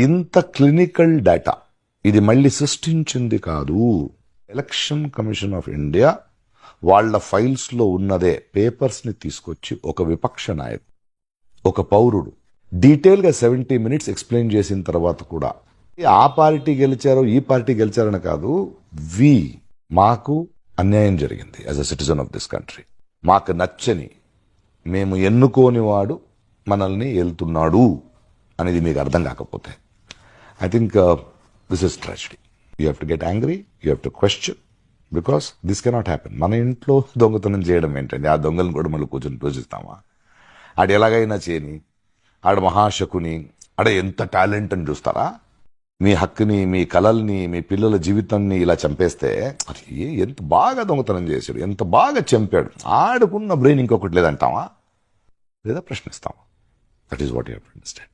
ఇంత clinical data ఇది మళ్ళీ సృష్టించింది కాదు. ఎలక్షన్ కమిషన్ ఆఫ్ ఇండియా వాళ్ళ ఫైల్స్ లో ఉన్నదే పేపర్స్ ని తీసుకొచ్చి ఒక విపక్ష నాయకుడు, ఒక పౌరుడు డీటెయిల్ గా 70 minutes ఎక్స్ప్లెయిన్ చేసిన తర్వాత కూడా ఆ పార్టీ గెలిచారో ఈ పార్టీ గెలిచారని కాదు, మాకు అన్యాయం జరిగింది as a citizen of this country, మాకు నచ్చని, మేము ఎన్నుకోని వాడు మనల్ని వెళ్తున్నాడు అనేది మీకు అర్థం కాకపోతే I think this is tragedy. You have to get angry, you have to question, because this cannot happen. మన ఇంట్లో దొంగతనం చేయడం ఏంటండి? ఆ దొంగలను కూడా మళ్ళీ కూర్చొని పూజిస్తామా? ఆడు ఎలాగైనా చేయని, ఆడ మహాశకుని, ఆడ ఎంత టాలెంట్ అని చూస్తారా? మీ హక్కుని, మీ కలల్ని, మీ పిల్లల జీవితాన్ని ఇలా చంపేస్తే అది ఎంత బాగా దొంగతనం చేశాడు, ఎంత బాగా చంపాడు, ఆడుకున్న బ్రెయిన్ ఇంకొకటి లేదంటావా? లేదా ప్రశ్నిస్తామా? That is what you have to understand.